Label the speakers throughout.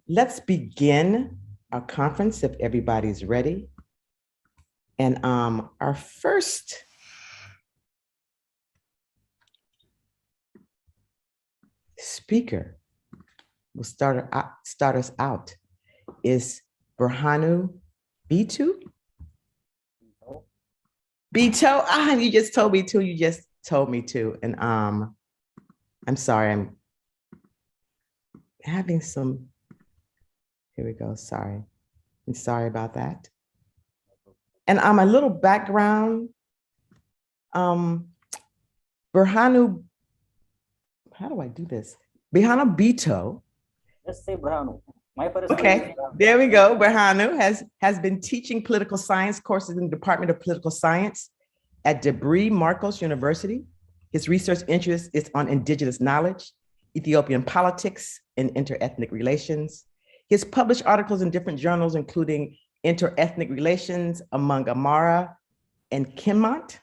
Speaker 1: let's begin our conference if everybody's ready. And our first speaker will start us out is Birhanu Bitew. Bitew, you just told me to, you just told me to. And I'm sorry, I'm having some, here we go, sorry. I'm sorry about that. And a little background, Birhanu, how do I do this? Birhanu Bitew.
Speaker 2: Let's say Birhanu.
Speaker 1: Okay, there we go. Birhanu has been teaching political science courses in the Department of Political Science at Debris Marcos University. His research interest is on indigenous knowledge, Ethiopian politics, and interethnic relations. He has published articles in different journals, including Interethnic Relations Among Amhara and Kimont,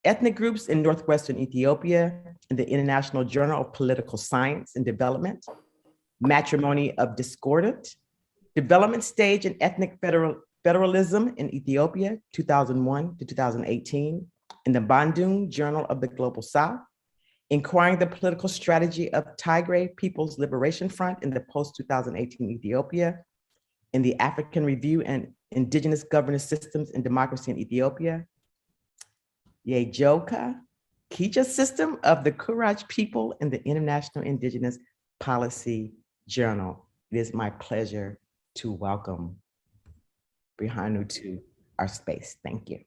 Speaker 1: Ethnic Groups in Northwestern Ethiopia, in the International Journal of Political Science and Development, Matrimony of Discordant, Development Stage and Ethnic Federalism in Ethiopia, 2001 to 2018, in the Bandung Journal of the Global South, Inquiring the Political Strategy of Tigray People's Liberation Front in the post-2018 Ethiopia, in the African Review and Indigenous Governance Systems and Democracy in Ethiopia, Yejoka Kija System of the GHRAD people in the International Indigenous Policy Journal. It is my pleasure to welcome Birhanu to our space. Thank you.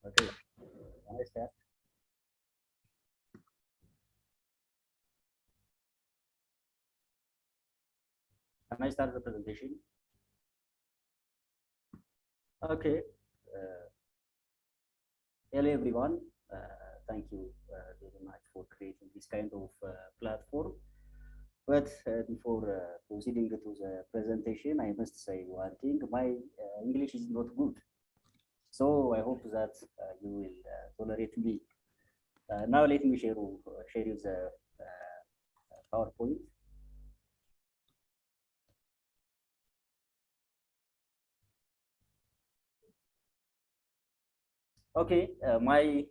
Speaker 2: Okay, can I start? Can I start the presentation? Okay. Hello, everyone. Thank you very much for creating this kind of platform. But before proceeding to the presentation, I must say one thing. My English is not good. So I hope that you will tolerate me. Now let me share you the PowerPoint. Okay, my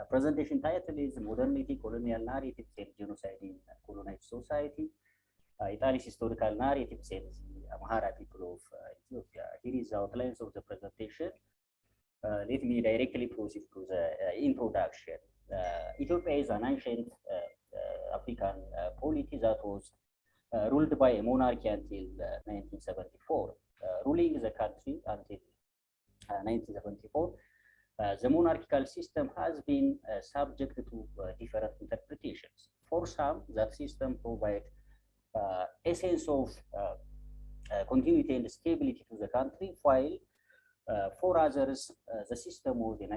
Speaker 2: presentation title is Modernity, Colonial Narratives and Genocide in Colonized Society. Italy's historical narratives and the Amhara people of Ethiopia. Here is the outlines of the presentation. Let me directly proceed to the introduction. Ethiopia is an ancient African polity that was ruled by a monarchy until 1974. Ruling the country until 1974, the monarchical system has been subject to different interpretations. For some, that system provides a sense of continuity and stability to the country, while for others, the system was a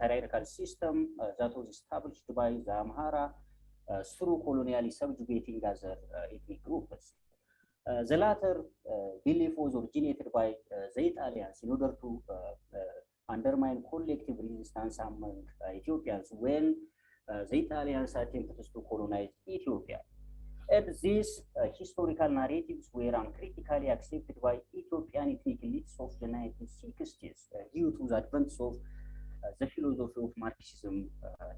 Speaker 2: hierarchical system that was established by the Amhara through colonially subjugating other ethnic groups. The latter belief was originated by the Italians in order to undermine collective resistance among Ethiopians when the Italians attempted to colonize Ethiopia. And these historical narratives were uncritically accepted by Ethiopian ethnic elites of the 1960s due to the advance of the philosophy of Marxism,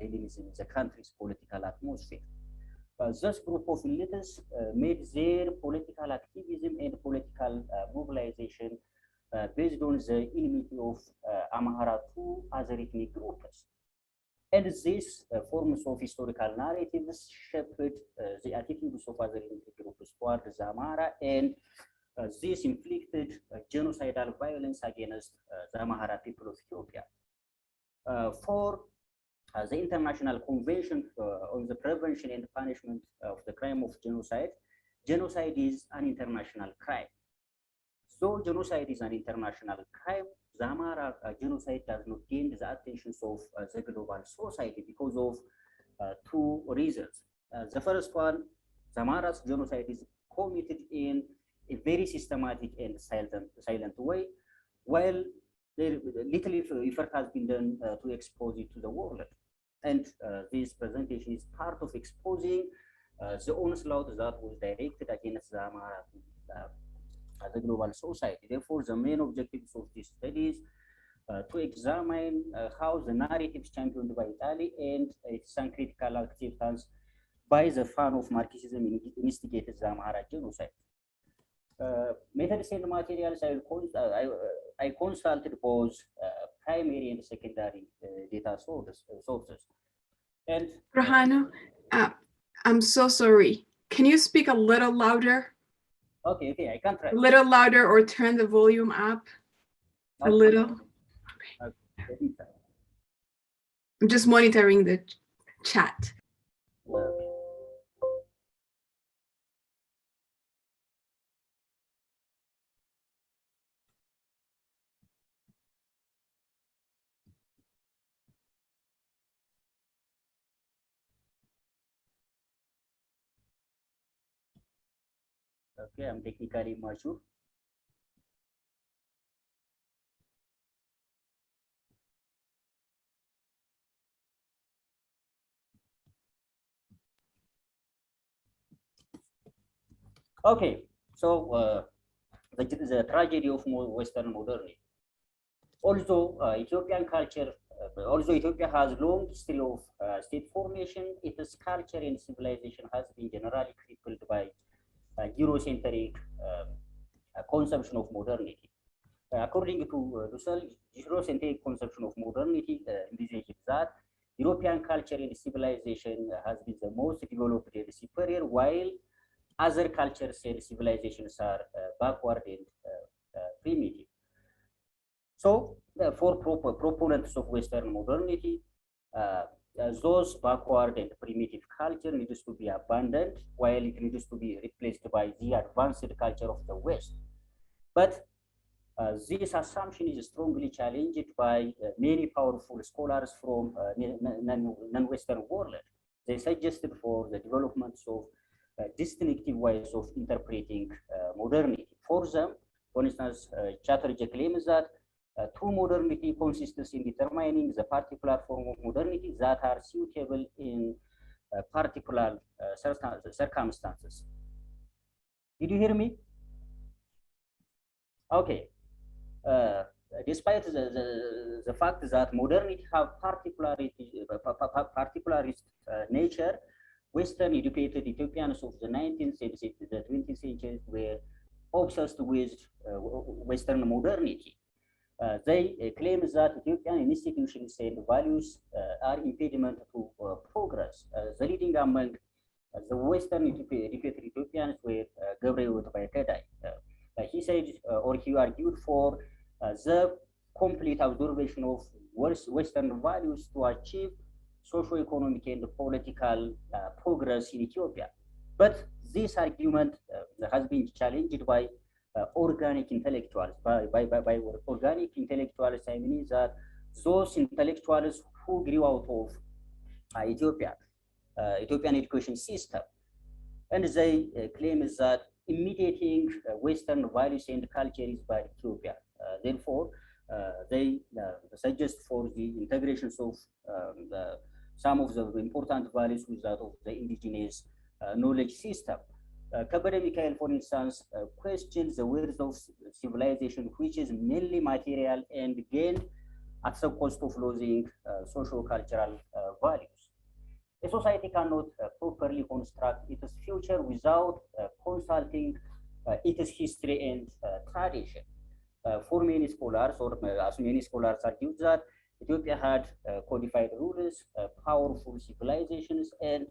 Speaker 2: Leninism in the country's political atmosphere. This group of elites made their political activism and political mobilization based on the enmity of Amhara to other ethnic groups. And these forms of historical narratives shaped the attitudes of other ethnic groups toward the Amhara, and this inflicted genocidal violence against the Amhara people of Ethiopia. For the International Convention on the Prevention and Punishment of the Crime of Genocide, genocide is an international crime. So genocide is an international crime. The Amhara genocide does not gain the attention of the global society because of two reasons. The first one, the Amhara's genocide is committed in a very systematic and silent way, while little effort has been done to expose it to the world. And this presentation is part of exposing the onslaught that was directed against the Amhara as a global society. Therefore, the main objectives of this study is to examine how the narratives championed by Italy and its uncritical acceptance by the fan of Marxism instigated the Amhara genocide. Methods and materials, I consulted both primary and secondary data sources. And
Speaker 3: Birhanu, I'm so sorry. Can you speak a little louder?
Speaker 2: Okay, I can try.
Speaker 3: A little louder or turn the volume up a little.
Speaker 2: Okay.
Speaker 3: I'm just monitoring the chat.
Speaker 2: Okay, I'm technically mature. Okay, so the tragedy of Western modernity. Also, Ethiopian culture, although Ethiopia has long history of state formation, its culture and civilization has been generally crippled by Eurocentric conception of modernity. According to Russell, Eurocentric conception of modernity envisages that European culture and civilization has been the most developed and superior, while other cultures and civilizations are backward and primitive. So, for proponents of Western modernity, those backward and primitive culture needs to be abandoned, while it needs to be replaced by the advanced culture of the West. But this assumption is strongly challenged by many powerful scholars from non-Western world. They suggested for the development of distinctive ways of interpreting modernity. For them, for instance, Chatterjee claims that true modernity consists in determining the particular form of modernity that are suitable in particular circumstances. Did you hear me? Okay. Despite the fact that modernity have particularized nature, Western educated Ethiopians of the 19th and the 20th centuries were obsessed with Western modernity. They claim that Ethiopian institutions and values are impediment to progress. The leading among the Western educated Ethiopians were Gabriel Bitew. He said, or he argued for the complete absorption of Western values to achieve socio-economic and political progress in Ethiopia. But this argument has been challenged by organic intellectuals. By organic intellectuals, I mean that those intellectuals who grew out of Ethiopian education system. And they claim that imitating Western values and culture is by Ethiopia. Therefore, they suggest for the integrations of some of the important values with that of the indigenous knowledge system. Kabare Mikhail, for instance, questions the words of civilization, which is mainly material and gained at the cost of losing socio-cultural values. A society cannot properly construct its future without consulting its history and tradition. For many scholars, or as many scholars argue that Ethiopia had codified rules, powerful civilizations, and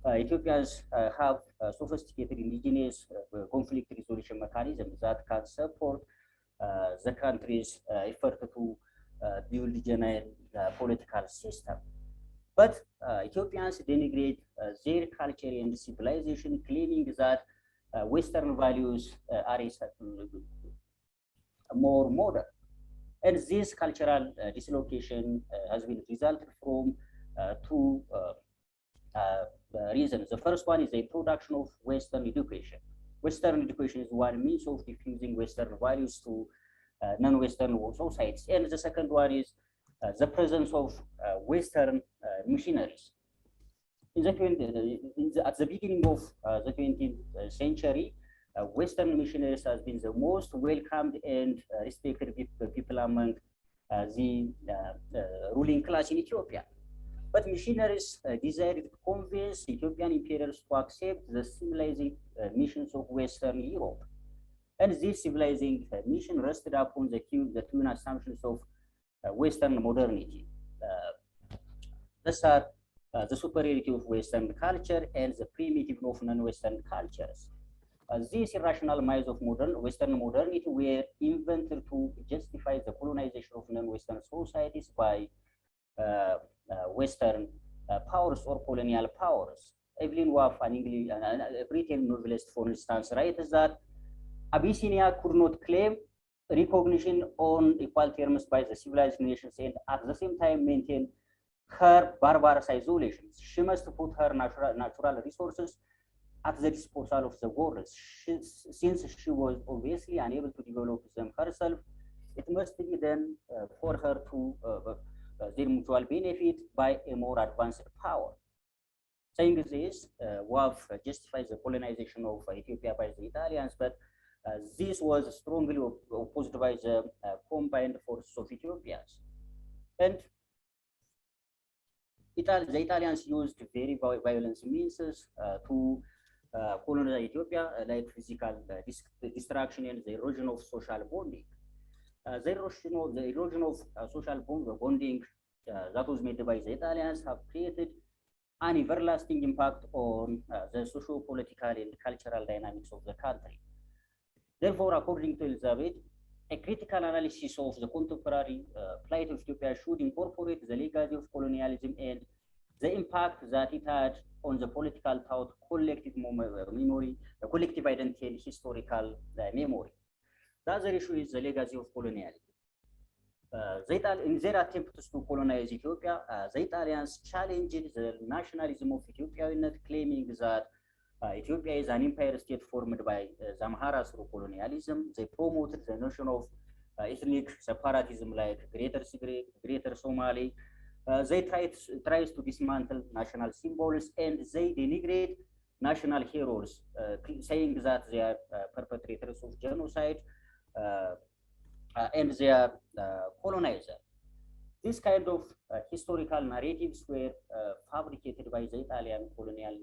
Speaker 2: Ethiopians have sophisticated indigenous conflict resolution mechanisms that can support the country's effort to build genuine political system. But Ethiopians denigrate their culture and civilization, claiming that Western values are more modern. And this cultural dislocation has been resulted from two reasons. The first one is the introduction of Western education. Western education is one means of diffusing Western values to non-Western societies. And the second one is the presence of Western missionaries. At the beginning of the 20th century, Western missionaries has been the most welcomed and respected people among the ruling class in Ethiopia. But missionaries desired to convince Ethiopian imperials to accept the civilizing missions of Western Europe. And this civilizing mission rested upon the twin assumptions of Western modernity. These are the superiority of Western culture and the primitive of non-Western cultures. These irrational minds of Western modernity were invented to justify the colonization of non-Western societies by Western powers or colonial powers. Evelyn Waugh, a British novelist, for instance, writes that Abyssinia could not claim recognition on equal terms by the civilized nations and at the same time maintain her barbarous isolation. She must put her natural resources at the disposal of the world. Since she was obviously unable to develop them herself, it must be done for her to their mutual benefit by a more advanced power. Saying this, Waugh justifies the colonization of Ethiopia by the Italians, but this was strongly opposed by the combined forces of Ethiopians. And the Italians used very violent means to colonize Ethiopia, like physical destruction and the erosion of social bonding. The erosion of social bonding that was made by the Italians have created an everlasting impact on the socio-political and cultural dynamics of the country. Therefore, according to Elizabeth, a critical analysis of the contemporary plight of Ethiopia should incorporate the legacy of colonialism and the impact that it had on the political thought, collective memory, collective identity, and historical memory. The other issue is the legacy of colonialism. In their attempts to colonize Ethiopia, the Italians challenged the nationalism of Ethiopianet, claiming that Ethiopia is an empire state formed by the Amhara through colonialism. They promoted the notion of ethnic separatism like Greater Tigray, Greater Somali. They tries to dismantle national symbols and they denigrate national heroes, saying that they are perpetrators of genocide and they are colonizer. This kind of historical narratives were fabricated by the Italian colonial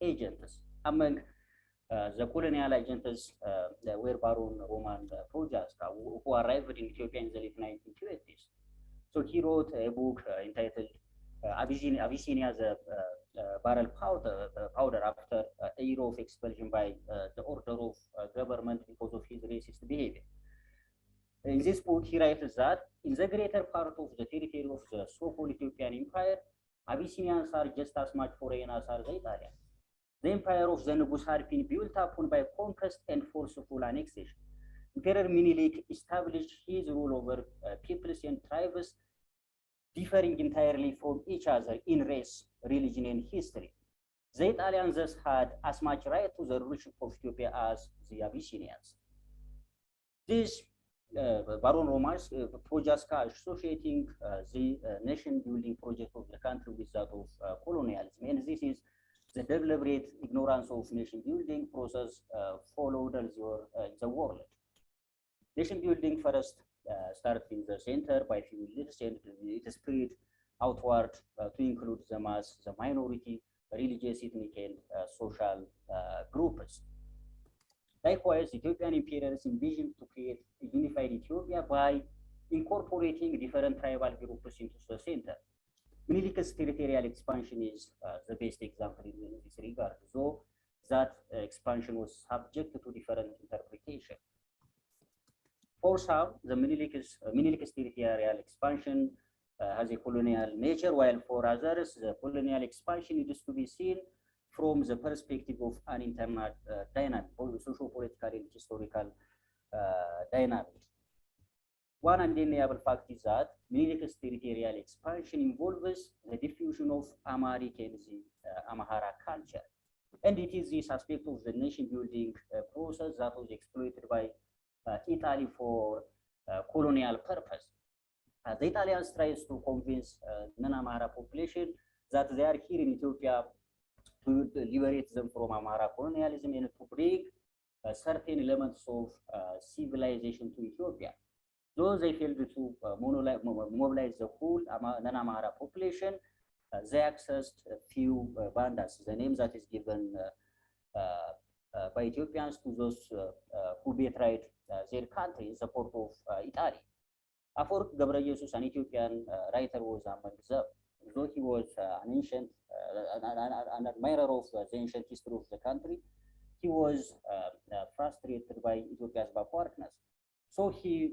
Speaker 2: agents. Among the colonial agents were Baron Roman Projaska, who arrived in Ethiopia in the late 1920s. So he wrote a book entitled Abyssinia, the barrel powder after a year of expulsion by the order of government because of his racist behavior. In this book, he writes that in the greater part of the territory of the so-called Ethiopian Empire, Abyssinians are just as much foreigners as the Italians. The empire of the Nugus had been built upon by conquest and forceful annexation. Emperor Minilik established his rule over peoples and tribes differing entirely from each other in race, religion, and history. The Italians thus had as much right to the rulership of Ethiopia as the Abyssinians. This Baron Roman Projaska associating the nation-building project of the country with that of colonialism, and this is the deliberate ignorance of nation-building process followed in the world. Nation-building first started in the center by few leaders and it spread outward to include the mass, the minority, religious, ethnic, and social groups. Likewise, Ethiopian imperials envisioned to create a unified Ethiopia by incorporating different tribal groups into the center. Minilik's territorial expansion is the best example in this regard, though that expansion was subject to different interpretation. For some, the Minilik's territorial expansion has a colonial nature, while for others, the colonial expansion is to be seen from the perspective of an internal dynamic, both socio-political and historical dynamic. One undeniable fact is that Minilik's territorial expansion involves the diffusion of Amharic and the Amhara culture. And it is this aspect of the nation-building process that was exploited by Italy for colonial purpose. The Italians tried to convince non-Amhara population that they are here in Ethiopia to liberate them from Amhara colonialism and to bring certain elements of civilization to Ethiopia. Though they failed to mobilize the whole non-Amhara population, they accessed a few bandas, the name that is given by Ethiopians to those who betrayed their country in support of Italy. After Ghebreyesus, an Ethiopian writer, was among them. Though he was an admirer of the ancient history of the country, he was frustrated by Ethiopia's backwardness. So he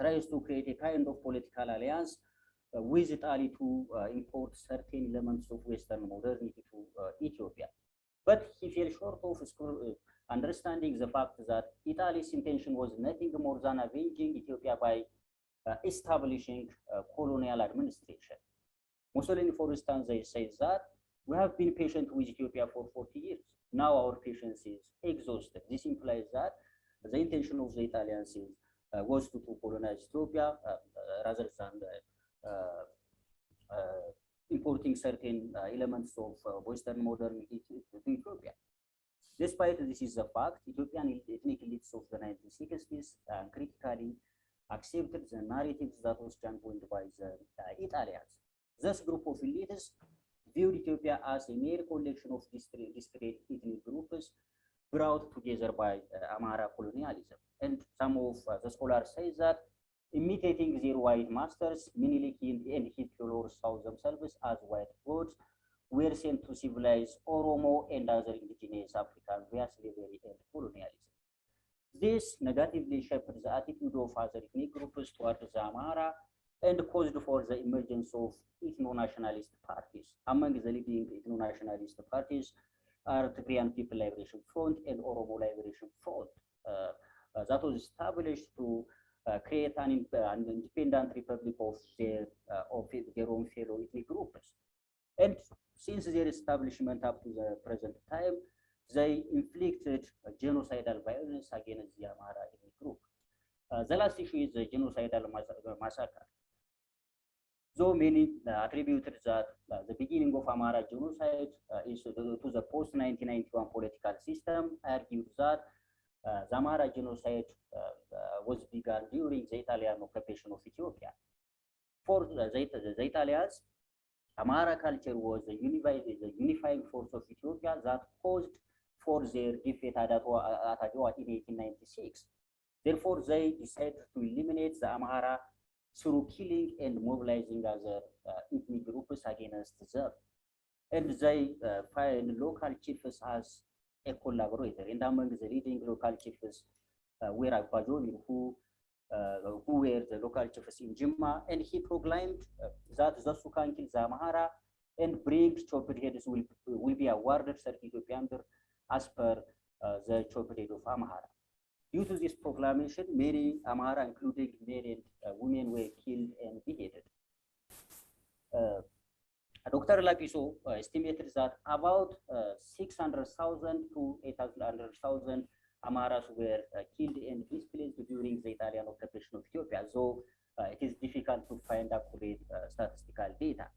Speaker 2: tries to create a kind of political alliance with Italy to import certain elements of Western modernity to Ethiopia. But he fell short of understanding the fact that Italy's intention was nothing more than avenging Ethiopia by establishing colonial administration. Mussolini, for instance, they say that we have been patient with Ethiopia for 40 years. Now our patience is exhausted. This implies that the intention of the Italians was to colonize Ethiopia rather than importing certain elements of Western modernity to Ethiopia. Despite this is a fact, Ethiopian ethnic elites of the 1960s critically accepted the narratives that was championed by the Italians. This group of elites viewed Ethiopia as a mere collection of disparate ethnic groups brought together by Amhara colonialism. And some of the scholars say that imitating their white masters, Menelik and his followers saw themselves as white gods, were sent to civilize Oromo and other indigenous Africans via slavery and colonialism. This negatively shaped the attitude of other ethnic groups towards the Amhara and caused for the emergence of ethno-nationalist parties. Among the leading ethno-nationalist parties are Tigrayan People Liberation Front and Oromo Liberation Front. That was established to create an independent republic of their own fellow ethnic groups. And since their establishment up to the present time, they inflicted genocidal violence against the Amhara ethnic group. The last issue is the genocidal massacre. Though many attributed that the beginning of Amhara genocide is to the post-1991 political system, argued that the Amhara genocide was begun during the Italian occupation of Ethiopia. For the Italians, Amhara culture was the unifying force of Ethiopia that caused for their defeat at Adwa in 1896. Therefore, they decided to eliminate the Amhara through killing and mobilizing other ethnic groups against them. And they find local chiefs as a collaborator. And among the leading local chiefs were Agbajoni, who were the local chiefs in Jimma, and he proclaimed that those who can kill the Amhara and bring chopped heads will be awarded 30 Ethiopian as per the chopped head of Amhara. Due to this proclamation, many Amhara, including men and women, were killed and beheaded. Dr. Lapiso estimated that about 600,000 to 800,000 Amharas were killed and displaced during the Italian occupation of Ethiopia, though it is difficult to find accurate statistical data.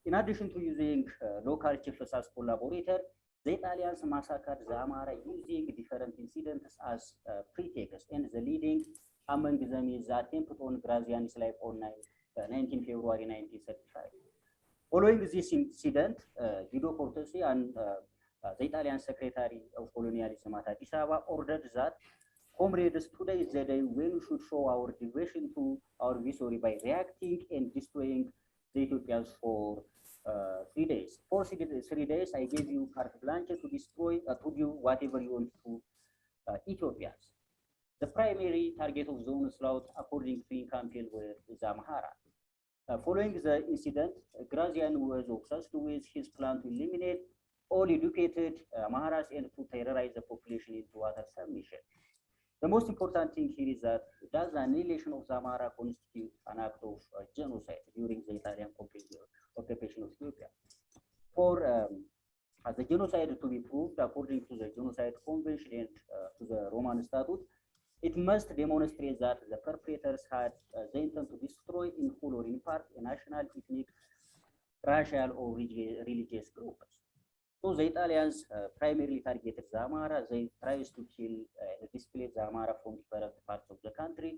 Speaker 2: In addition to using local chiefs as collaborators, the Italians massacred the Amhara using different incidents as pretext, and the leading among them is the attempt on Graziani's life on 19 February 1935. Following this incident, Guido Cortesi and the Italian Secretary of Colonialism at Addis Ababa ordered that comrades, today is the day when we should show our devotion to our viceroy by reacting and destroying the Ethiopians for 3 days. For 3 days, I gave you carte blanche to destroy, to do whatever you want to Ethiopians. The primary target of the onslaught, according to Campbell, were the Amhara. Following the incident, Graziani was obsessed with his plan to eliminate all educated Amharas and to terrorize the population into utter submission. The most important thing here is that does the annihilation of the Amhara constitute an act of genocide during the Italian occupation of Ethiopia? For the genocide to be proved according to the Genocide Convention and to the Roman Statute, it must demonstrate that the perpetrators had the intent to destroy in whole or in part a national, ethnic, racial or religious groups. So the Italians primarily targeted the Amhara. They tried to kill and displace the Amhara from different parts of the country.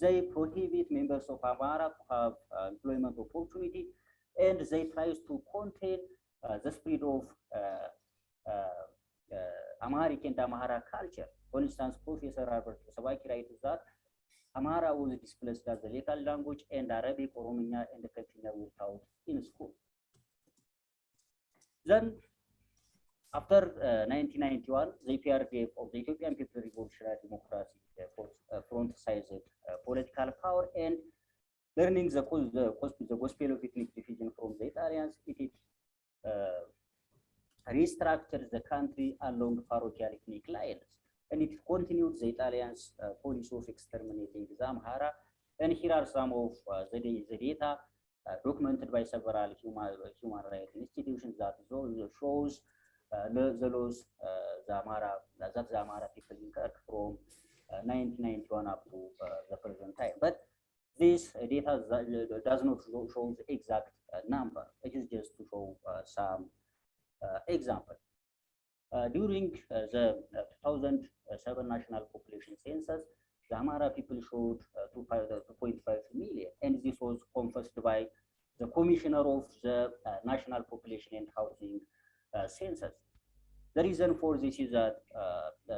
Speaker 2: They prohibit members of Amhara to have employment opportunity, and they try to contain the spread of Amharic and Amhara culture. For instance, Professor Robert Sabaki writes that Amhara was displaced as the local language, and Arabic, Oromiya, and the Kafina were taught in school. Then, after 1991, the PRDF of the Ethiopian People Revolutionary Democracy Front seized political power, and learning the gospel of ethnic division from the Italians, it restructured the country along parochial ethnic lines. And it continued the Italians' policy of exterminating the Amhara. And here are some of the data documented by several human rights institutions that shows the laws the Amhara people incurred from 1991 up to the present time. But this data does not show the exact number. It is just to show some example. During the 2007 national population census, the Amhara people showed 2.5 million, and this was confessed by the commissioner of the National Population and Housing Census. The reason for this is that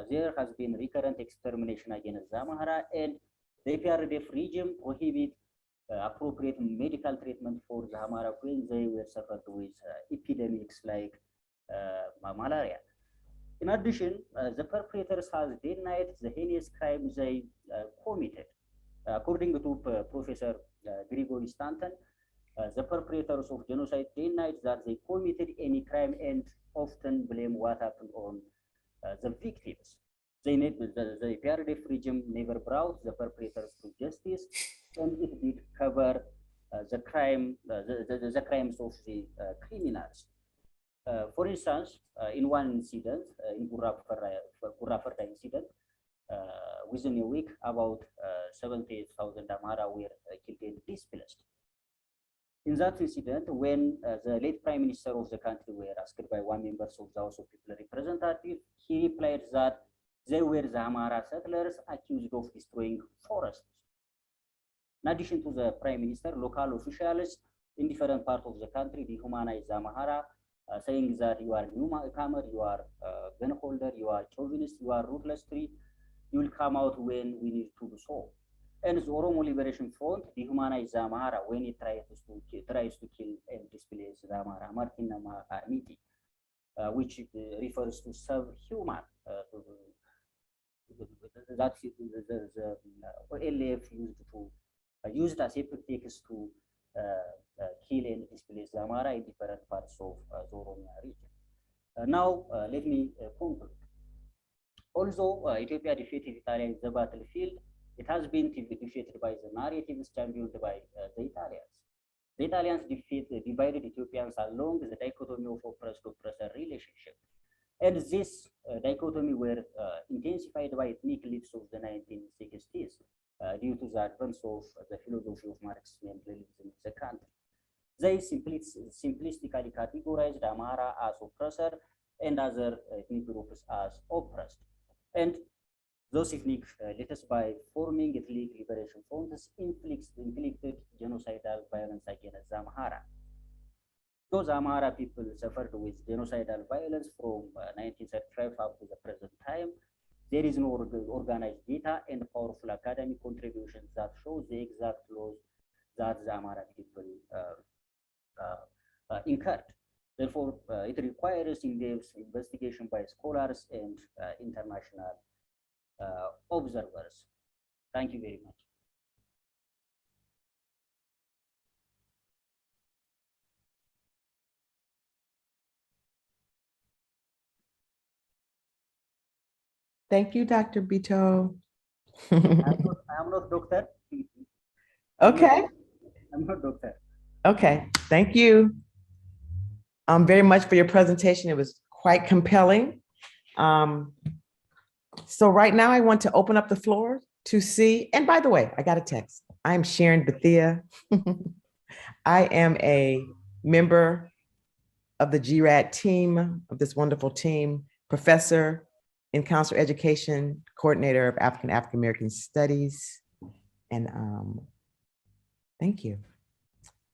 Speaker 2: there has been recurrent extermination against the Amhara, and the PRDF regime prohibit appropriate medical treatment for the Amhara when they were suffered with epidemics like malaria. In addition, the perpetrators have denied the heinous crimes they committed. According to Professor Gregory Stanton, the perpetrators of genocide denied that they committed any crime and often blame what happened on the victims. The PRDF regime never brought the perpetrators to justice, and it did cover the crimes of the criminals. For instance, in one incident, in Gurafarda incident, within a week, about 70,000 Amhara were killed and displaced. In that incident, when the late Prime Minister of the country were asked by one member of the House of People Representatives, he replied that they were the Amhara settlers accused of destroying forests. In addition to the Prime Minister, local officials in different parts of the country dehumanize the Amhara, saying that you are newcomer, you are gun holder, you are chauvinist, you are ruthless tree, you will come out when we need to do so. And the Oromo Liberation Front dehumanized the Amhara when it tries to kill and displace the Amhara, Martinama Amiti, which refers to subhuman. That's the LF used as a pretext to kill and displace the Amhara in different parts of the Oromia region. Now, let me conclude. Although Ethiopia defeated Italy in the battlefield, it has been defeated by the narratives championed by the Italians. The Italians divided Ethiopians along the dichotomy of oppressor relationship. And this dichotomy were intensified by ethnic elites of the 1960s due to the advance of the philosophy of Marxism and Leninism in the country. They simplistically categorized Amhara as oppressor and other ethnic groups as oppressed. And those ethnic elites, by forming ethnic liberation fronts, inflicted genocidal violence against the Amhara. Those Amhara people suffered with genocidal violence from 1935 up to the present time. There is no organized data and powerful academic contributions that show the exact laws that the Amhara people incurred. Therefore, it requires in-depth investigation by scholars and international observers. Thank you very much.
Speaker 1: Thank you, Dr. Bitew.
Speaker 2: I'm not doctor.
Speaker 1: Okay.
Speaker 2: I'm not doctor.
Speaker 1: Okay, thank you very much for your presentation. It was quite compelling. So right now I want to open up the floor to see, and by the way, I got a text. I'm Sharon Bitew. I am a member of the GHRAD team, of this wonderful team, professor in counselor education, coordinator of African American Studies. And thank you.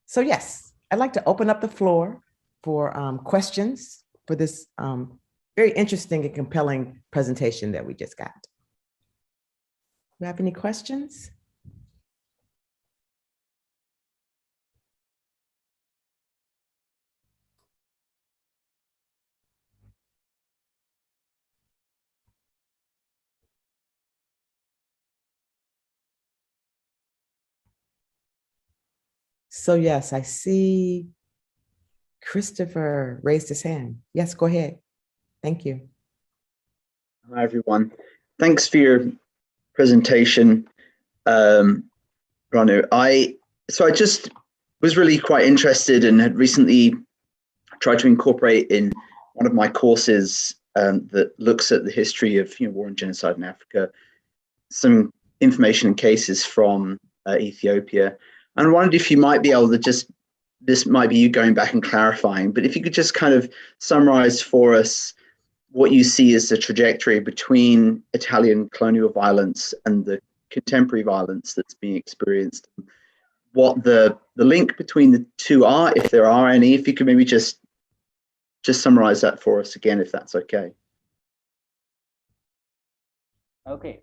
Speaker 1: So yes, I'd like to open up the floor for questions for this very interesting and compelling presentation that we just got. Do you have any questions? So yes, I see Christopher raised his hand. Yes, go ahead. Thank you.
Speaker 4: Hi, everyone. Thanks for your presentation, Birhanu. I just was really quite interested and had recently tried to incorporate in one of my courses that looks at the history of war and genocide in Africa, some information and cases from Ethiopia. And I wondered if you might be able to this might be you going back and clarifying, but if you could just kind of summarize for us what you see as the trajectory between Italian colonial violence and the contemporary violence that's being experienced, what the link between the two are, if there are any, if you could maybe just summarize that for us again, if that's okay.
Speaker 2: Okay.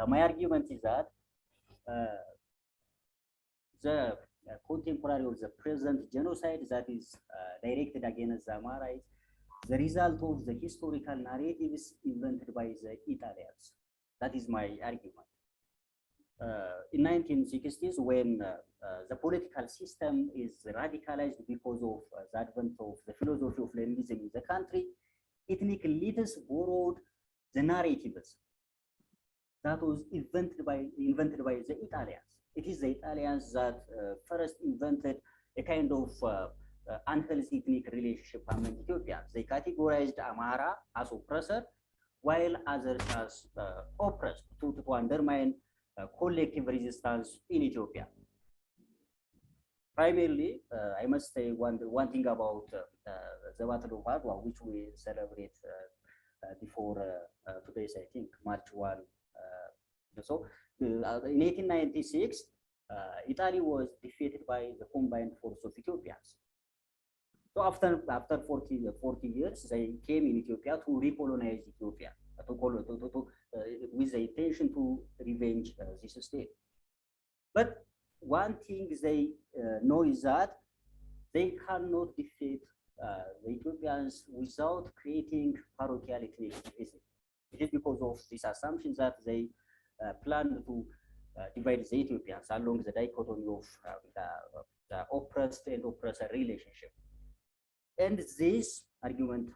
Speaker 2: My argument is that the contemporary or the present genocide that is directed against the Amhara is the result of the historical narratives invented by the Italians. That is my argument. In 1960s, when the political system is radicalized because of the advent of the philosophy of Leninism in the country, ethnic leaders borrowed the narratives that was invented by the Italians. It is the Italians that first invented a kind of unhealthy ethnic relationship among Ethiopians. They categorized Amhara as oppressor, while others as oppressed to undermine collective resistance in Ethiopia. Primarily, I must say one thing about the Battle of Adwa, which we celebrate before today's, I think, March 1. So in 1896, Italy was defeated by the combined force of Ethiopians. So after 40 years, they came in Ethiopia to recolonize Ethiopia, with the intention to revenge this state. But one thing they know is that they cannot defeat the Ethiopians without creating parochial ethnicity. It is because of this assumption that they plan to divide the Ethiopians along the dichotomy of the oppressed and oppressor relationship. And this argument,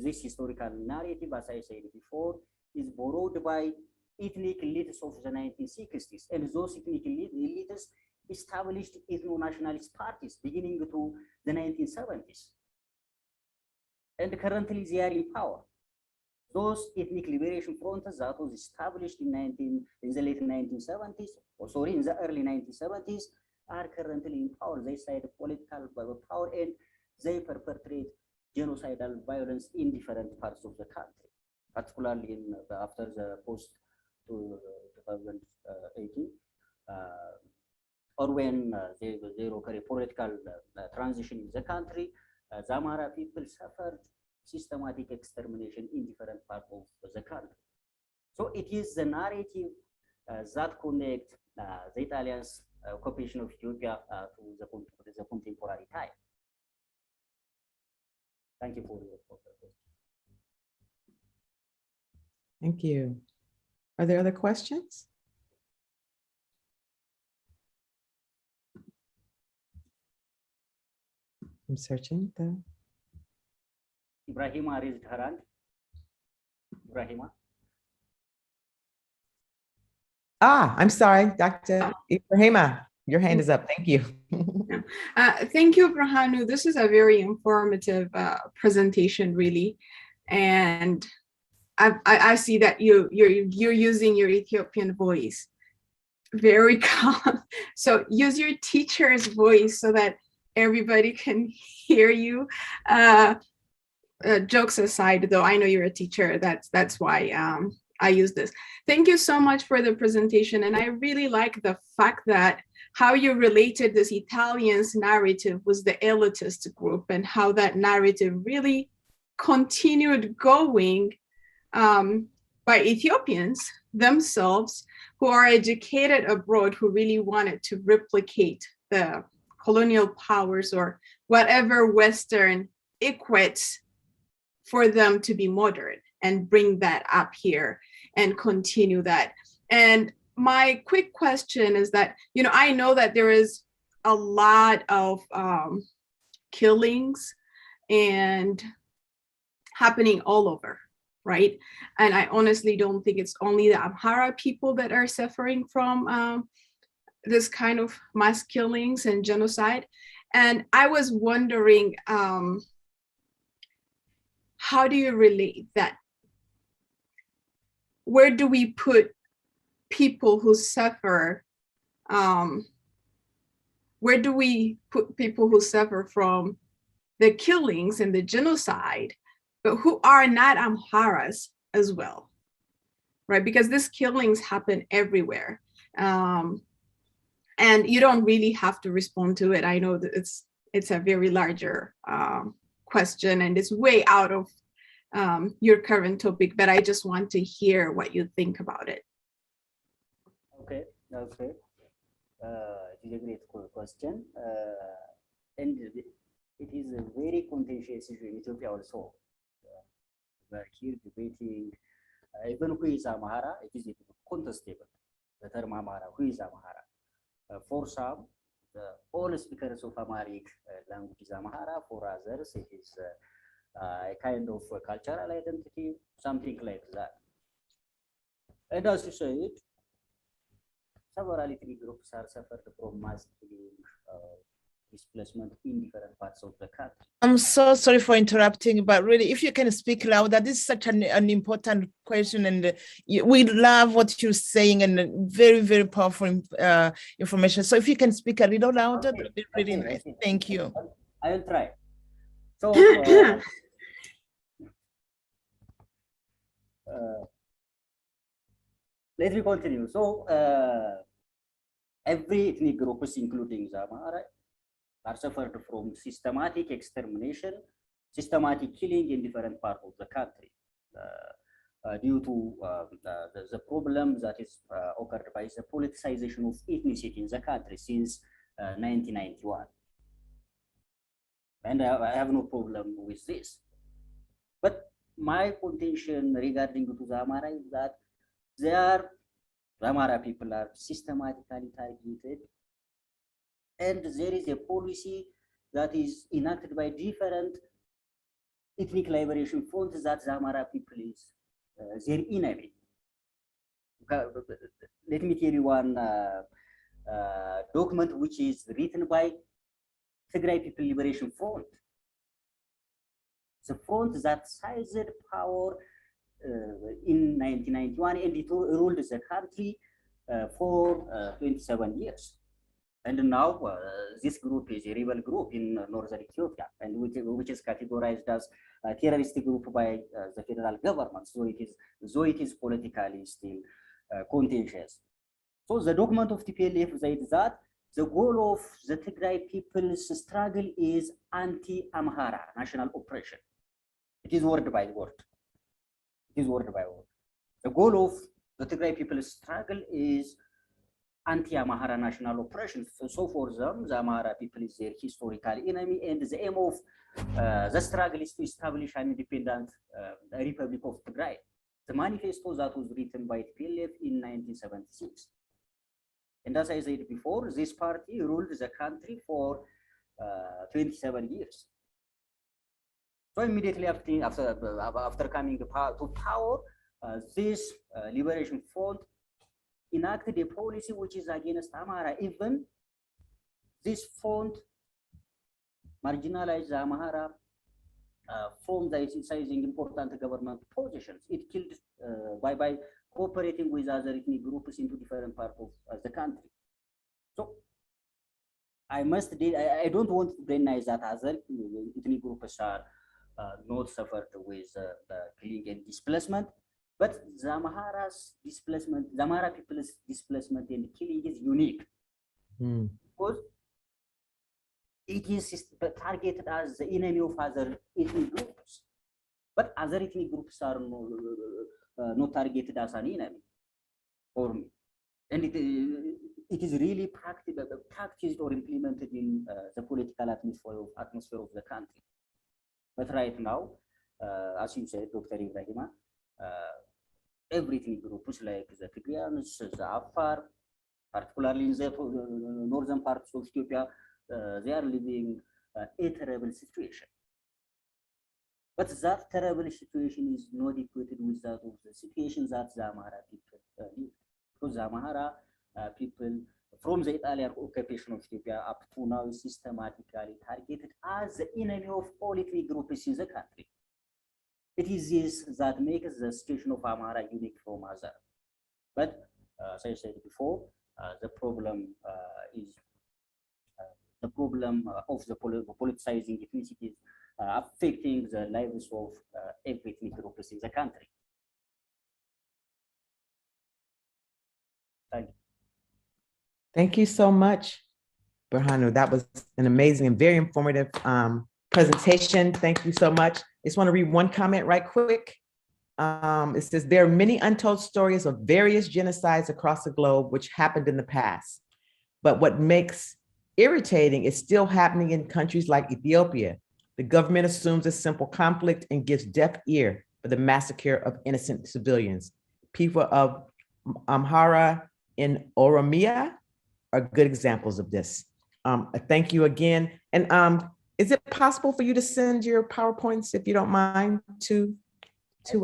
Speaker 2: this historical narrative, as I said before, is borrowed by ethnic elites of the 1960s. And those ethnic elites established ethno-nationalist parties beginning to the 1970s. And currently they are in power. Those ethnic liberation fronts that was established in the late 1970s, or sorry, in the early 1970s, are currently in power. They cite political power and they perpetrate genocidal violence in different parts of the country, particularly after the post-2018, or when there occurred a political transition in the country. The Amhara people suffered systematic extermination in different parts of the country. So it is the narrative that connects the Italians' occupation of Ethiopia to the contemporary time. Thank you for your question.
Speaker 1: Thank you. Are there other questions? I'm searching the.
Speaker 2: Ibrahima raised her hand. Ibrahima.
Speaker 1: I'm sorry, Dr. Ibrahima, your hand is up. Thank you.
Speaker 3: Thank you, Birhanu. This is a very informative presentation, really, and I see that you're using your Ethiopian voice very calm. So use your teacher's voice so that everybody can hear you. Jokes aside, though, I know you're a teacher. That's why I use this. Thank you so much for the presentation. And I really like the fact that how you related this Italians narrative with the elitist group and how that narrative really continued going by Ethiopians themselves who are educated abroad, who really wanted to replicate the colonial powers or whatever Western equates for them to be modern, and bring that up here and continue that. And my quick question is that, you know, I know that there is a lot of killings and happening all over, right? And I honestly don't think it's only the Amhara people that are suffering from this kind of mass killings and genocide. And I was wondering, how do you relate that? Where do we put people who suffer? Where do we put people who suffer from the killings and the genocide, but who are not Amharas as well, right? Because these killings happen everywhere. And you don't really have to respond to it. I know that it's a very larger question and it's way out of your current topic, but I just want to hear what you think about it.
Speaker 2: Okay. It is a great question. And it is a very contentious issue in Ethiopia also. We are here debating even who is Amhara. It is contestable. The term Amhara, who is Amhara? For some, all speakers of Amharic language is Amhara. For others, it is a kind of cultural identity, something like that. And as you said, several ethnic groups are suffered from mass killing, displacement in different parts of the country.
Speaker 5: I'm so sorry for interrupting, but really, if you can speak louder, this is such an important question, and we love what you're saying, and very, very powerful information. So if you can speak a little louder, that would be really nice. Thank you.
Speaker 2: I will try. So, let me continue. So, every ethnic groups, including the Amhara, are suffered from systematic extermination, systematic killing in different parts of the country due to the problem that is occurred by the politicization of ethnicity in the country since 1991. And I have no problem with this. But my contention regarding to the Amhara is that the Amhara people are systematically targeted, and there is a policy that is enacted by different ethnic liberation fronts that the Amhara people is their enemy. Let me tell you one document which is written by Tigray People Liberation Front. The front that seized power in 1991, and it ruled the country for 27 years. And now this group is a rebel group in northern Ethiopia, and which is categorized as a terrorist group by the federal government. So it is politically still contentious. So the document of TPLF said that the goal of the Tigray people's struggle is anti-Amhara national oppression. It is word by word. It is word by word. The goal of the Tigray people's struggle is anti-Amhara national oppression. So for them, the Amhara people is their historical enemy, and the aim of the struggle is to establish an independent Republic of Tigray. The manifesto that was written by TPLF in 1976. And as I said before, this party ruled the country for 27 years. So immediately after coming to power, this Liberation Front enacted a policy which is against Amhara. Even this front marginalized the Amhara from the exercising important government positions. It killed by cooperating with other ethnic groups into different parts of the country. So I don't want to deny that other ethnic groups are not suffered with the killing and displacement, but the Amhara people's displacement and killing is unique because it is targeted as the enemy of other ethnic groups, but other ethnic groups are not targeted as an enemy for me, and it is really practiced or implemented in the political atmosphere of the country. But right now, as you said, Dr. Ibrahima, every ethnic groups like the Tigrayans, the Afar, particularly in the northern parts of Ethiopia, they are living a terrible situation. But that terrible situation is not equated with that of the situation that the Amhara people live. Because the Amhara people from the Italian occupation of Ethiopia up to now is systematically targeted as the enemy of all ethnic groups in the country. It is this that makes the situation of Amhara unique from other. But as I said before, the problem is the problem of the politicizing ethnicities affecting the lives of every ethnic group in the country. Thank you.
Speaker 1: Thank you so much, Birhanu. That was an amazing and very informative presentation. Thank you so much. I just want to read one comment right quick. It says, there are many untold stories of various genocides across the globe which happened in the past. But what makes irritating is still happening in countries like Ethiopia. The government assumes a simple conflict and gives deaf ear for the massacre of innocent civilians. People of Amhara in Oromia are good examples of this. Thank you again. And is it possible for you to send your PowerPoints, if you don't mind, to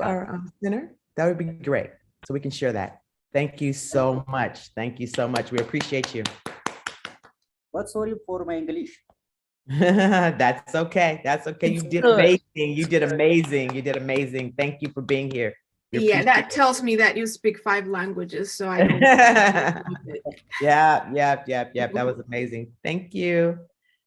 Speaker 1: our center? That would be great, so we can share that. Thank you so much. Thank you so much. We appreciate you.
Speaker 2: But sorry for my English.
Speaker 1: That's okay. That's okay. You did amazing. You did amazing. You did amazing. Thank you for being here.
Speaker 3: Yeah, that tells me that you speak 5 languages, so I don't.
Speaker 1: Yeah. That was amazing. Thank you.